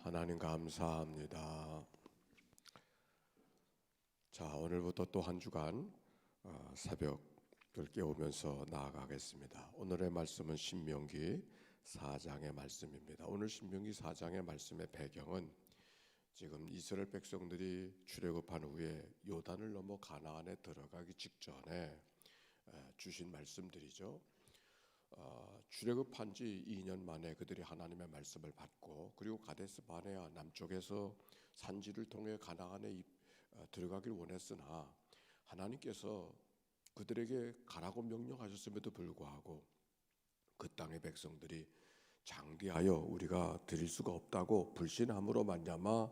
하나님 감사합니다. 자, 오늘부터 또 한 주간 새벽을 깨우면서 나아가겠습니다. 오늘의 말씀은 신명기 4장의 말씀입니다. 오늘 신명기 4장의 말씀의 배경은 지금 이스라엘 백성들이 출애굽한 후에 요단을 넘어 가나안에 들어가기 직전에 주신 말씀들이죠. 출애굽한 지 2년 만에 그들이 하나님의 말씀을 받고, 그리고 가데스 바네아 남쪽에서 산지를 통해 가나안에 들어가길 원했으나 하나님께서 그들에게 가라고 명령하셨음에도 불구하고 그 땅의 백성들이 장대하여 우리가 드릴 수가 없다고 불신함으로 말미암아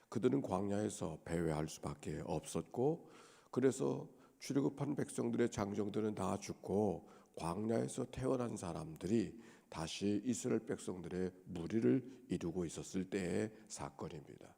그들은 광야에서 배회할 수밖에 없었고, 그래서 출애굽한 백성들의 장정들은 다 죽고 광야에서 태어난 사람들이 다시 이스라엘 백성들의 무리를 이루고 있었을 때의 사건입니다.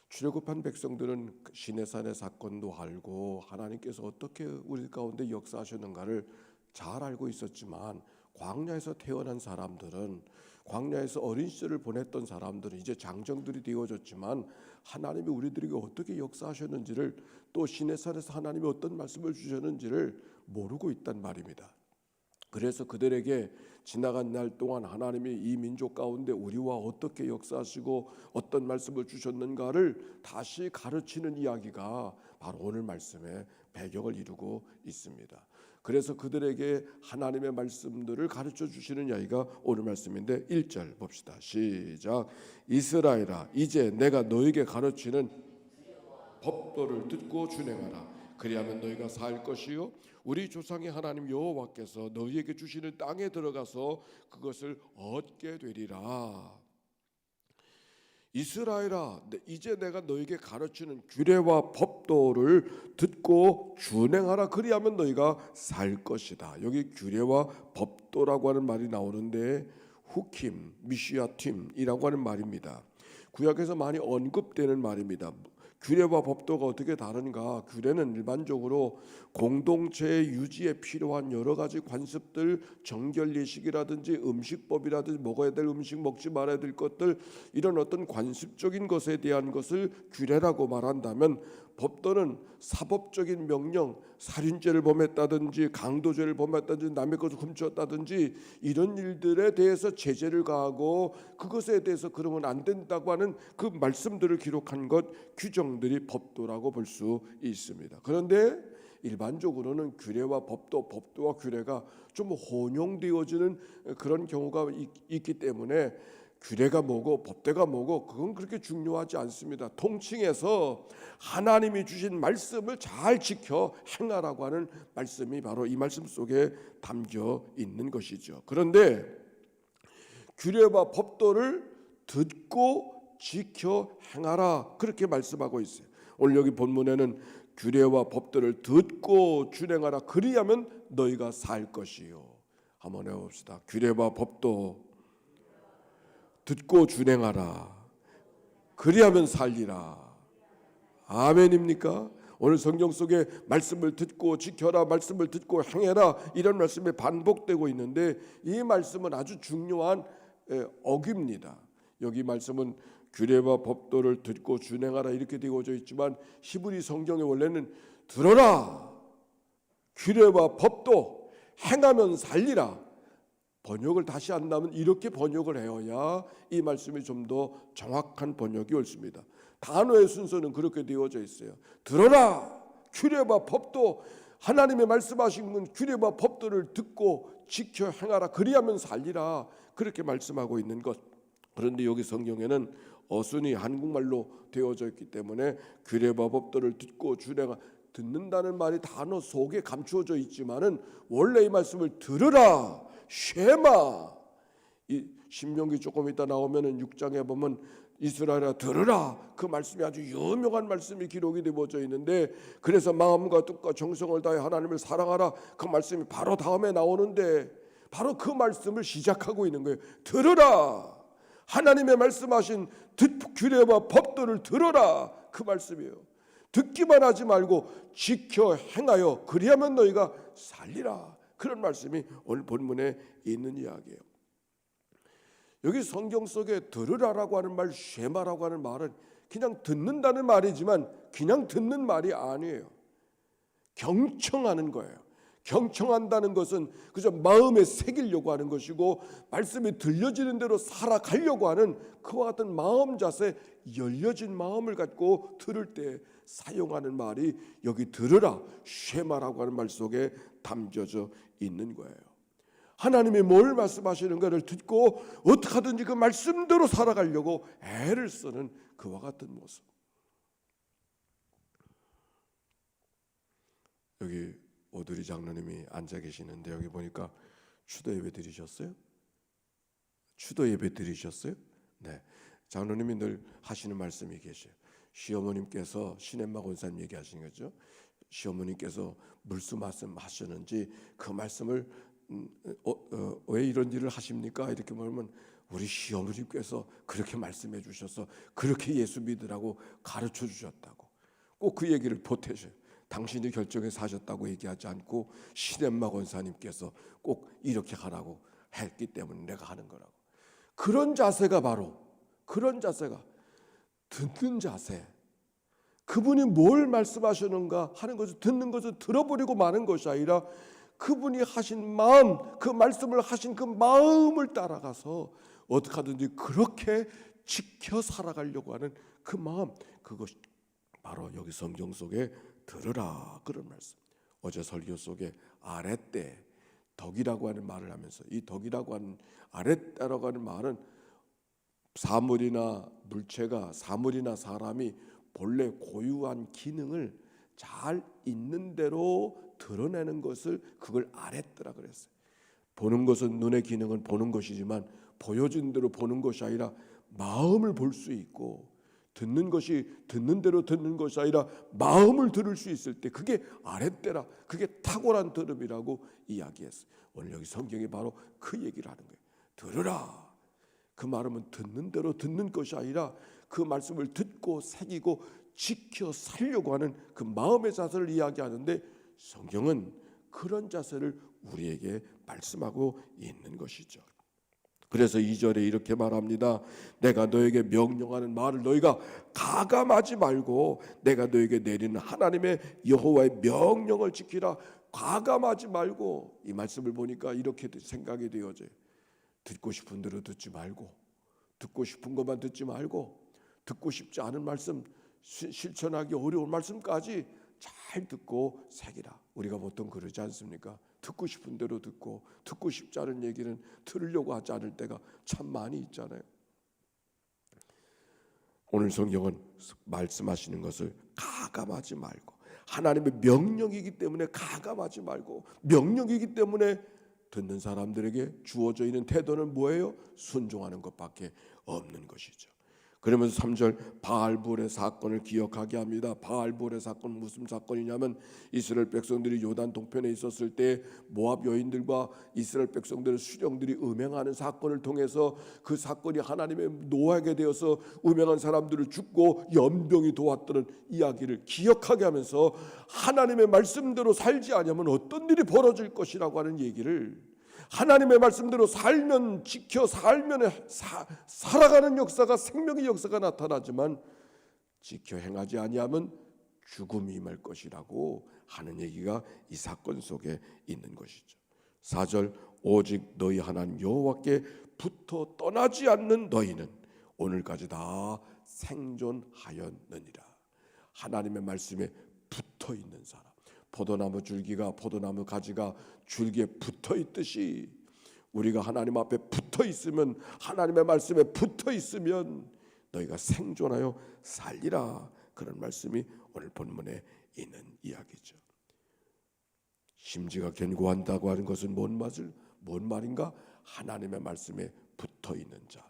출애굽한 백성들은 시내산의 사건도 알고 하나님께서 어떻게 우리 가운데 역사하셨는가를 잘 알고 있었지만, 광야에서 태어난 사람들은, 광야에서 어린 시절을 보냈던 사람들은 이제 장정들이 되어졌지만 하나님이 우리들에게 어떻게 역사하셨는지를, 또 시내산에서 하나님이 어떤 말씀을 주셨는지를 모르고 있단 말입니다. 그래서 그들에게 지나간 날 동안 하나님이 이 민족 가운데 우리와 어떻게 역사하시고 어떤 말씀을 주셨는가를 다시 가르치는 이야기가 바로 오늘 말씀의 배경을 이루고 있습니다. 그래서 그들에게 하나님의 말씀들을 가르쳐 주시는 이야기가 오늘 말씀인데 1절 봅시다. 시작. 이스라엘아, 이제 내가 너에게 가르치는 법도를 듣고 준행하라. 그리하면 너희가 살 것이요 우리 조상의 하나님 여호와께서 너희에게 주시는 땅에 들어가서 그것을 얻게 되리라. 이스라엘아, 이제 내가 너희에게 가르치는 규례와 법도를 듣고 준행하라. 그리하면 너희가 살 것이다. 여기 규례와 법도라고 하는 말이 나오는데 후킴, 미시아팀이라고 하는 말입니다. 구약에서 많이 언급되는 말입니다. 규례와 법도가 어떻게 다른가? 규례는 일반적으로 공동체의 유지에 필요한 여러 가지 관습들, 정결 예식이라든지 음식법이라든지 먹어야 될 음식, 먹지 말아야 될 것들, 이런 어떤 관습적인 것에 대한 것을 규례라고 말한다면, 법도는 사법적인 명령, 살인죄를 범했다든지 강도죄를 범했다든지 남의 것을 훔쳤다든지 이런 일들에 대해서 제재를 가하고 그것에 대해서 그러면 안 된다고 하는 그 말씀들을 기록한 것, 규정들이 법도라고 볼 수 있습니다. 그런데 일반적으로는 규례와 법도와 규례가 좀 혼용되어지는 그런 경우가 있기 때문에 규례가 뭐고 법대가 뭐고 그건 그렇게 중요하지 않습니다. 통칭해서 하나님이 주신 말씀을 잘 지켜 행하라고 하는 말씀이 바로 이 말씀 속에 담겨 있는 것이죠. 그런데 규례와 법도를 듣고 지켜 행하라, 그렇게 말씀하고 있어요. 오늘 여기 본문에는 규례와 법도를 듣고 준행하라. 그리하면 너희가 살 것이요. 한번 해봅시다. 규례와 법도 듣고 준행하라. 그리하면 살리라. 아멘입니까? 오늘 성경 속에 말씀을 듣고 지켜라, 말씀을 듣고 행해라, 이런 말씀이 반복되고 있는데 이 말씀은 아주 중요한 어귀입니다. 여기 말씀은 규례와 법도를 듣고 준행하라 이렇게 되어져 있지만 히브리 성경의 원래는 들어라, 규례와 법도 행하면 살리라. 번역을 다시 한다면 이렇게 번역을 해야 이 말씀이 좀 더 정확한 번역이 옳습니다. 단어의 순서는 그렇게 되어져 있어요. 들어라, 규례와 법도, 하나님의 말씀하신 규례와 법도를 듣고 지켜 행하라. 그리하면 살리라. 그렇게 말씀하고 있는 것. 그런데 여기 성경에는 어순이 한국말로 되어져 있기 때문에 규례와 법도를 듣고 듣는다는 말이 단어 속에 감추어져 있지만은 원래 이 말씀을 들으라, 쉐마. 이 신명기 조금 이따 나오면은 6장에 보면 이스라엘아 들으라, 그 말씀이 아주 유명한 말씀이 기록이 되어져 있는데, 그래서 마음과 뜻과 정성을 다해 하나님을 사랑하라, 그 말씀이 바로 다음에 나오는데 바로 그 말씀을 시작하고 있는 거예요. 들으라, 하나님의 말씀하신 규례와 법도를 들어라, 그 말씀이에요. 듣기만 하지 말고 지켜 행하여 그리하면 너희가 살리라. 그런 말씀이 오늘 본문에 있는 이야기예요. 여기 성경 속에 들으라라고 하는 말, 쉐마라고 하는 말은 그냥 듣는다는 말이지만 그냥 듣는 말이 아니에요. 경청하는 거예요. 경청한다는 것은 그저 마음에 새기려고 하는 것이고 말씀이 들려지는 대로 살아가려고 하는 그와 같은 마음 자세, 열려진 마음을 갖고 들을 때 사용하는 말이 여기 들으라, 쉐마라고 하는 말 속에 담겨져 있는 거예요. 하나님이 뭘 말씀하시는가를 듣고 어떻게 하든지 그 말씀대로 살아가려고 애를 쓰는 그와 같은 모습. 여기 오드리 장로님이 앉아 계시는데 여기 보니까 추도 예배 드리셨어요? 추도 예배 드리셨어요? 네, 장로님이 늘 하시는 말씀이 계셔요. 시어머님께서 신엠마 권사님 얘기하시는 거죠. 시어머님께서 물수 말씀하셨는지 그 말씀을 왜 이런 일을 하십니까? 이렇게 물으면 우리 시어머님께서 그렇게 말씀해 주셔서 그렇게 예수 믿으라고 가르쳐 주셨다고 꼭 그 얘기를 보태셔요. 당신이 결정해서 하셨다고 얘기하지 않고 신엠마 권사님께서 꼭 이렇게 하라고 했기 때문에 내가 하는 거라고. 그런 자세가 바로 그런 자세가 듣는 자세. 그분이 뭘 말씀하시는가 하는 것을 듣는 것을 들어버리고 마는 것이 아니라 그분이 하신 마음, 그 말씀을 하신 그 마음을 따라가서 어떻게 하든지 그렇게 지켜 살아가려고 하는 그 마음, 그것이 바로 여기 성경 속에 들으라 그런 말씀. 어제 설교 속에 아랫대 덕이라고 하는 말을 하면서 이 덕이라고 하는 아랫대라고 하는 말은 사물이나 물체가 사물이나 사람이 본래 고유한 기능을 잘 있는 대로 드러내는 것을 그걸 아랫대라 그랬어요. 보는 것은 눈의 기능은 보는 것이지만 보여진 대로 보는 것이 아니라 마음을 볼 수 있고 듣는 것이 듣는 대로 듣는 것이 아니라 마음을 들을 수 있을 때 그게 아랫대라, 그게 탁월한 들음이라고 이야기했어요. 오늘 여기 성경이 바로 그 얘기를 하는 거예요. 들으라. 그 말은 듣는 대로 듣는 것이 아니라 그 말씀을 듣고 새기고 지켜 살려고 하는 그 마음의 자세를 이야기하는데 성경은 그런 자세를 우리에게 말씀하고 있는 것이죠. 그래서 2절에 이렇게 말합니다. 내가 너에게 명령하는 말을 너희가 가감하지 말고 내가 너에게 내리는 하나님의 여호와의 명령을 지키라. 가감하지 말고. 이 말씀을 보니까 이렇게 생각이 되어져요. 듣고 싶은 대로 듣지 말고 듣고 싶은 것만 듣지 말고 듣고 싶지 않은 말씀, 실천하기 어려운 말씀까지 잘 듣고 새기라. 우리가 보통 그러지 않습니까? 듣고 싶은 대로 듣고 듣고 싶지 않은 얘기는 들으려고 하지 않을 때가 참 많이 있잖아요. 오늘 성경은 말씀하시는 것을 가감하지 말고 하나님의 명령이기 때문에 가감하지 말고 명령이기 때문에 듣는 사람들에게 주어져 있는 태도는 뭐예요? 순종하는 것밖에 없는 것이죠. 그러면서 3절 바알볼의 사건을 기억하게 합니다. 바알볼의 사건은 무슨 사건이냐면 이스라엘 백성들이 요단 동편에 있었을 때 모압 여인들과 이스라엘 백성들의 수령들이 음행하는 사건을 통해서 그 사건이 하나님의 노하게 되어서 음행한 사람들을 죽고 연병이 도왔다는 이야기를 기억하게 하면서 하나님의 말씀대로 살지 않으면 어떤 일이 벌어질 것이라고 하는 얘기를 하나님의 말씀대로 살면 지켜 살면 살아가는 역사가 생명의 역사가 나타나지만 지켜 행하지 아니하면 죽음이 임할 것이라고 하는 얘기가 이 사건 속에 있는 것이죠. 4절 오직 너희 하나님 여호와께 붙어 떠나지 않는 너희는 오늘까지 다 생존하였느니라. 하나님의 말씀에 붙어 있는 사람, 포도나무 줄기가 포도나무 가지가 줄기에 붙어 있듯이 우리가 하나님 앞에 붙어 있으면 하나님의 말씀에 붙어 있으면 너희가 생존하여 살리라. 그런 말씀이 오늘 본문에 있는 이야기죠. 심지가 견고한다고 하는 것은 뭔 말인가? 하나님의 말씀에 붙어 있는 자.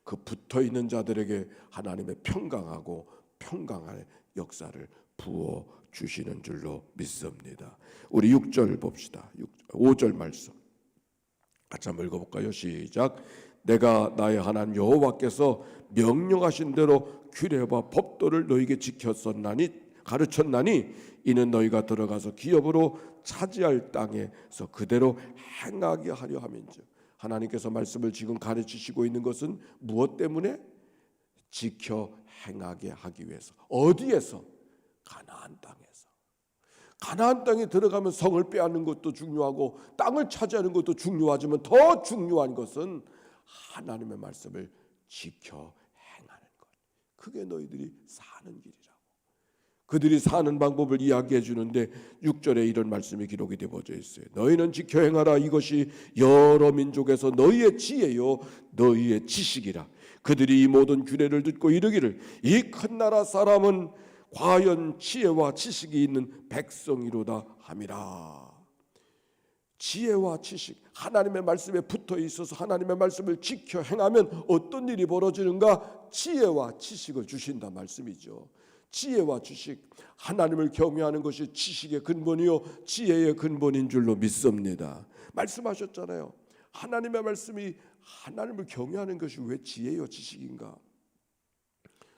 그 붙어 있는 자들에게 하나님의 평강하고 평강의 역사를 부어 주시는 줄로 믿습니다. 우리 6절 봅시다. 5절 말씀 같이 한번 읽어볼까요? 시작. 내가 나의 하나님 여호와께서 명령하신 대로 규례와 법도를 너희에게 가르쳤나니 이는 너희가 들어가서 기업으로 차지할 땅에서 그대로 행하게 하려 함인즉. 하나님께서 말씀을 지금 가르치시고 있는 것은 무엇 때문에? 지켜 행하게 하기 위해서. 어디에서? 가나안 땅에서. 가나안 땅에 들어가면 성을 빼앗는 것도 중요하고 땅을 차지하는 것도 중요하지만 더 중요한 것은 하나님의 말씀을 지켜 행하는 것. 그게 너희들이 사는 길이라고. 그들이 사는 방법을 이야기해 주는데 6절에 이런 말씀이 기록이 되어져 있어요. 너희는 지켜 행하라. 이것이 여러 민족에서 너희의 지혜요 너희의 지식이라. 그들이 이 모든 규례를 듣고 이르기를 이 큰 나라 사람은 과연 지혜와 지식이 있는 백성이로다 함이라. 지혜와 지식, 하나님의 말씀에 붙어 있어서 하나님의 말씀을 지켜 행하면 어떤 일이 벌어지는가? 지혜와 지식을 주신다 말씀이죠. 지혜와 지식, 하나님을 경외하는 것이 지식의 근본이요 지혜의 근본인 줄로 믿습니다. 말씀하셨잖아요. 하나님의 말씀이 하나님을 경외하는 것이 왜 지혜요 지식인가?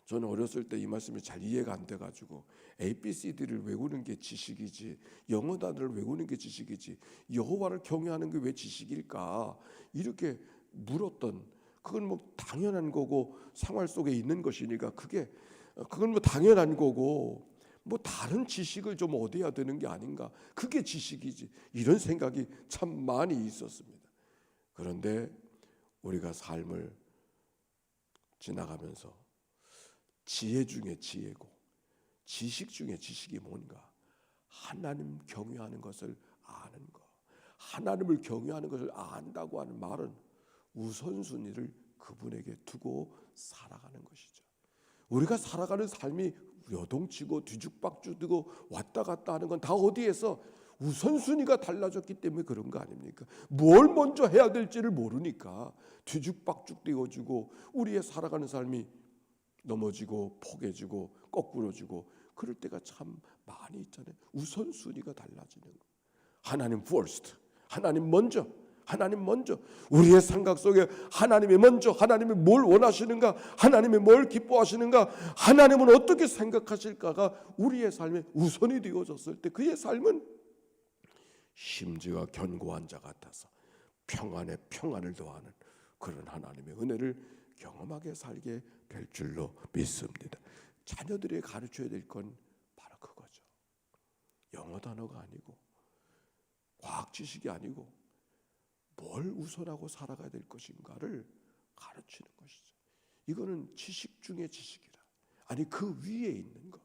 저는 어렸을 때 이 말씀이 잘 이해가 안 돼가지고 ABCD를 외우는 게 지식이지 영어 단어를 외우는 게 지식이지 여호와를 경외하는 게 왜 지식일까? 이렇게 물었던, 그건 뭐 당연한 거고 생활 속에 있는 것이니까 그건 뭐 당연한 거고 뭐 다른 지식을 좀 얻어야 되는 게 아닌가, 그게 지식이지, 이런 생각이 참 많이 있었습니다. 그런데 우리가 삶을 지나가면서 지혜 중에 지혜고 지식 중에 지식이 뭔가? 하나님 경외하는 것을 아는 것. 하나님을 경외하는 것을 안다고 하는 말은 우선순위를 그분에게 두고 살아가는 것이죠. 우리가 살아가는 삶이 요동치고 뒤죽박죽되고 왔다 갔다 하는 건 다 어디에서? 우선순위가 달라졌기 때문에 그런 거 아닙니까? 뭘 먼저 해야 될지를 모르니까 뒤죽박죽되어지고 우리의 살아가는 삶이 넘어지고 포개지고 거꾸로지고 그럴 때가 참 많이 있잖아요. 우선순위가 달라지는 거. 하나님 first, 하나님 먼저, 하나님 먼저. 우리의 생각 속에 하나님이 먼저, 하나님이 뭘 원하시는가, 하나님이 뭘 기뻐하시는가, 하나님은 어떻게 생각하실까가 우리의 삶에 우선이 되어졌을 때 그의 삶은 심지어 견고한 자 같아서 평안에 평안을 더하는 그런 하나님의 은혜를 경험하게 살게 될 줄로 믿습니다. 자녀들에게 가르쳐야 될 건 바로 그거죠. 영어 단어가 아니고 과학 지식이 아니고 뭘 우선하고 살아가야 될 것인가를 가르치는 것이죠. 이거는 지식 중에 지식이라. 아니 그 위에 있는 것.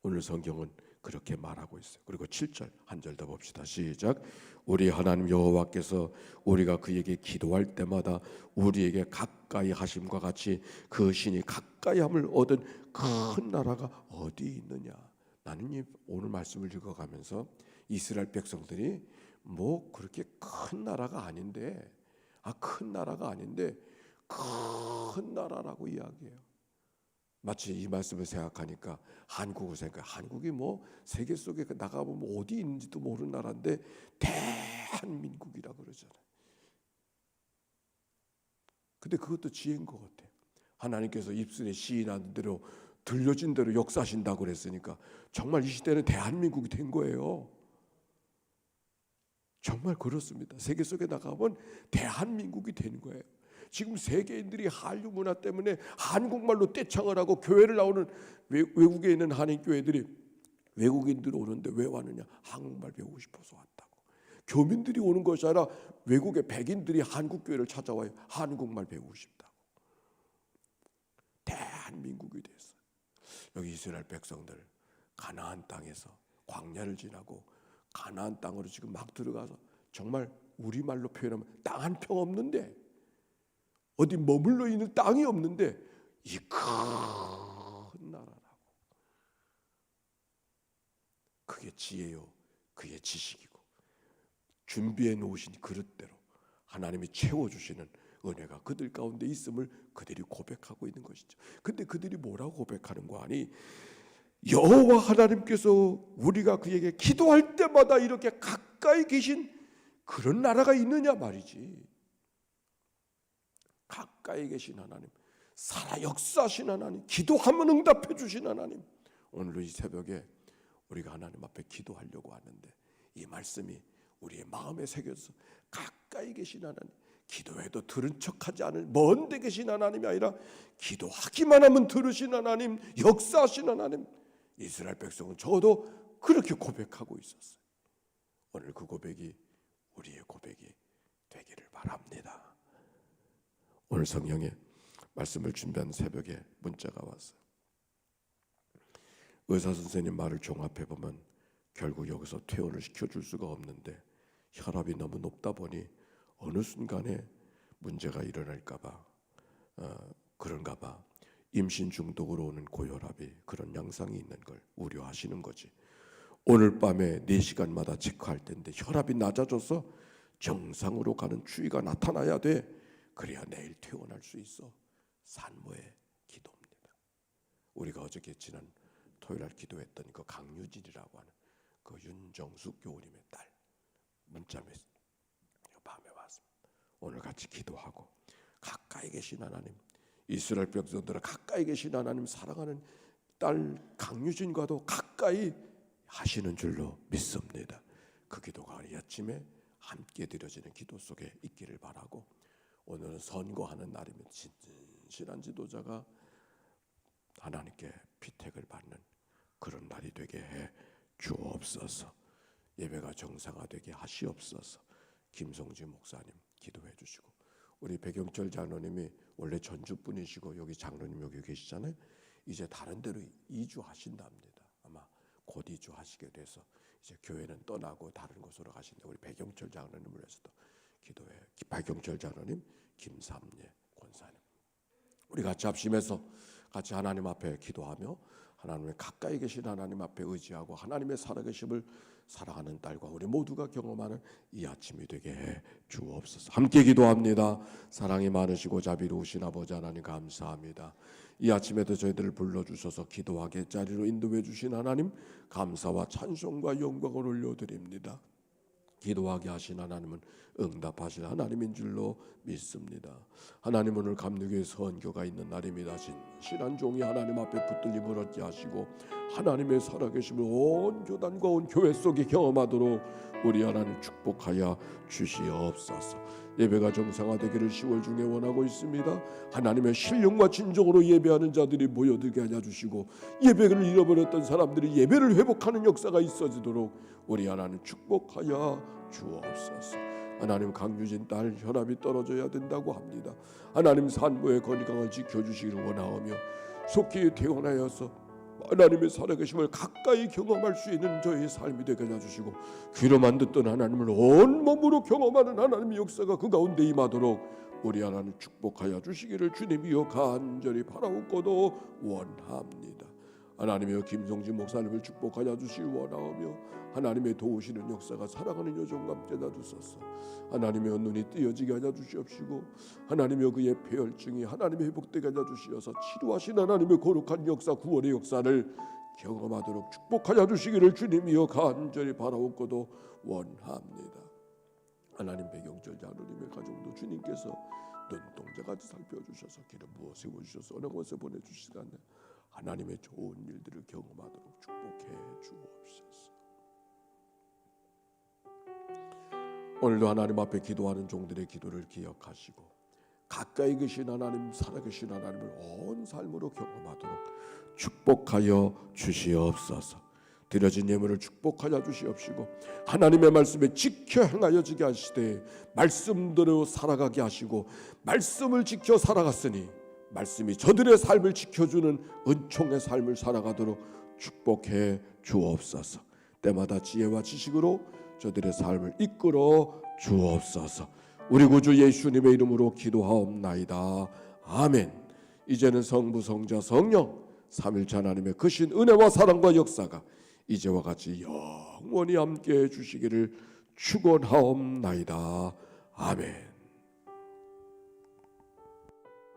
오늘 성경은 그렇게 말하고 있어요. 그리고 7절 한 절 더 봅시다. 시작. 우리 하나님 여호와께서 우리가 그에게 기도할 때마다 우리에게 가까이 하심과 같이 그 신이 가까이 함을 얻은 큰 나라가 어디 있느냐. 나는 오늘 말씀을 읽어가면서 이스라엘 백성들이 뭐 그렇게 큰 나라가 아닌데, 큰 나라가 아닌데 큰 나라라고 이야기해요. 마치 이 말씀을 생각하니까 한국을 생각해. 한국이 뭐 세계 속에 나가보면 어디 있는지도 모르는 나라인데 대한민국이라고 그러잖아요. 근데 그것도 지혜인 것 같아요. 하나님께서 입술에 시인하는 대로 들려진 대로 역사하신다고 그랬으니까 정말 이 시대는 대한민국이 된 거예요. 정말 그렇습니다. 세계 속에 나가면 대한민국이 된 거예요. 지금 세계인들이 한류 문화 때문에 한국말로 떼창을 하고 교회를 나오는 외국에 있는 한인교회들이 외국인들이 오는데 왜 왔느냐? 한국말 배우고 싶어서 왔다고. 교민들이 오는 것이 아니라 외국의 백인들이 한국교회를 찾아와요. 한국말 배우고 싶다고. 대한민국이 됐어요. 여기 이스라엘 백성들 가나안 땅에서 광야를 지나고 가나안 땅으로 지금 막 들어가서 정말 우리말로 표현하면 땅 한 평 없는데, 어디 머물러 있는 땅이 없는데 이 큰 나라라고. 그게 지혜요, 그게 지식이고 준비해 놓으신 그릇대로 하나님이 채워주시는 은혜가 그들 가운데 있음을 그들이 고백하고 있는 것이죠. 근데 그들이 뭐라고 고백하는 거 아니? 여호와 하나님께서 우리가 그에게 기도할 때마다 이렇게 가까이 계신 그런 나라가 있느냐 말이지. 가까이 계신 하나님, 살아 역사하신 하나님, 기도하면 응답해 주신 하나님. 오늘 이 새벽에 우리가 하나님 앞에 기도하려고 하는데 이 말씀이 우리의 마음에 새겨서 가까이 계신 하나님, 기도해도 들은 척하지 않은 먼데 계신 하나님이 아니라 기도하기만 하면 들으신 하나님, 역사하신 하나님. 이스라엘 백성은 적어도 그렇게 고백하고 있었어요. 오늘 그 고백이 우리의 고백이 되기를 바랍니다. 오늘 성령의 말씀을 준비한 새벽에 문자가 왔어요. 의사 선생님 말을 종합해 보면 결국 여기서 퇴원을 시켜줄 수가 없는데 혈압이 너무 높다 보니 어느 순간에 문제가 일어날까봐 그런가봐 임신 중독으로 오는 고혈압이 그런 양상이 있는 걸 우려하시는 거지. 오늘 밤에 4시간마다 체크할 텐데 혈압이 낮아져서 정상으로 가는 추이가 나타나야 돼. 그래야 내일 퇴원할 수 있어. 산모의 기도입니다. 우리가 어저께 지난 토요일날 기도했던 그 강유진이라고 하는 그 윤정숙 교우님의 딸 문자 메시지 밤에 왔습니다. 오늘 같이 기도하고 가까이 계신 하나님, 이스라엘 백성들은 가까이 계신 하나님 사랑하는 딸 강유진과도 가까이 하시는 줄로 믿습니다. 그 기도가 이 아침에 함께 드려지는 기도 속에 있기를 바라고, 오늘은 선거하는 날이면 진실한 지도자가 하나님께 피택을 받는 그런 날이 되게 해 주옵소서. 예배가 정상화되게 하시옵소서. 김성진 목사님 기도해 주시고, 우리 백영철 장로님이 원래 전주 분이시고 여기 장로님 여기 계시잖아요. 이제 다른 데로 이주하신답니다. 아마 곧 이주하시게 돼서 이제 교회는 떠나고 다른 곳으로 가신다. 우리 백영철 장로님을 위해서도 기도해. 백영철 장로님, 김삼예 권사님, 우리 같이 합심해서 같이 하나님 앞에 기도하며 하나님의 가까이 계신 하나님 앞에 의지하고 하나님의 살아계심을 사랑하는 딸과 우리 모두가 경험하는 이 아침이 되게 해 주옵소서. 함께 기도합니다. 사랑이 많으시고 자비로우신 아버지 하나님 감사합니다. 이 아침에도 저희들을 불러주셔서 기도하게 자리로 인도해 주신 하나님 감사와 찬송과 영광을 올려드립니다. 기도하게 하신 하나님은 응답하실 하나님인 줄로 믿습니다. 하나님, 오늘 감리교회 선교가 있는 날입니다. 진실한 종이 하나님 앞에 붙들림을 얻게 하시고 하나님의 살아계심을 온 교단과 온 교회 속에 경험하도록 우리 하나님 축복하여 주시옵소서. 예배가 정상화되기를 10월 중에 원하고 있습니다. 하나님의 신령과 진정으로 예배하는 자들이 모여들게 하여 주시고, 예배를 잃어버렸던 사람들이 예배를 회복하는 역사가 있어지도록 우리 하나님 축복하여 주옵소서. 하나님, 강유진 딸 혈압이 떨어져야 된다고 합니다. 하나님, 산모의 건강을 지켜주시기를 원하오며 속히 퇴원하여서 하나님의 살아계심을 가까이 경험할 수 있는 저의 삶이 되게 해주시고, 귀로만 듣던 하나님을 온몸으로 경험하는 하나님의 역사가 그 가운데 임하도록 우리 하나님 축복하여 주시기를 주님이여 간절히 바라옵고도 원합니다. 하나님이여 김성진 목사님을 축복하여 주시기 원하오며 하나님의 도우시는 역사가 살아가는 여정과 함께 놔주소서. 하나님이여 눈이 띄어지게 하여 주시옵시고, 하나님이여 그의 폐혈증이 하나님의 회복되게 하여 주시어서 치료하신 하나님의 거룩한 역사, 구원의 역사를 경험하도록 축복하여 주시기를 주님이여 간절히 바라옵고도 원합니다. 하나님, 백영철 장로님의 가정도 주님께서 눈동자같이 살펴주셔서 기름 부어 세워주셔서 어느 곳에 보내주시다네 하나님의 좋은 일들을 경험하도록 축복해 주옵소서. 오늘도 하나님 앞에 기도하는 종들의 기도를 기억하시고 가까이 계신 하나님, 살아계신 하나님을 온 삶으로 경험하도록 축복하여 주시옵소서. 드려진 예물을 축복하여 주시옵시고 하나님의 말씀에 지켜 행하여지게 하시되 말씀대로 살아가게 하시고, 말씀을 지켜 살아갔으니 말씀이 저들의 삶을 지켜주는 은총의 삶을 살아가도록 축복해 주옵소서. 때마다 지혜와 지식으로 저들의 삶을 이끌어 주옵소서. 우리 구주 예수님의 이름으로 기도하옵나이다. 아멘. 이제는 성부, 성자, 성령 삼일체 하나님의 크신 은혜와 사랑과 역사가 이제와 같이 영원히 함께해 주시기를 축원하옵나이다. 아멘.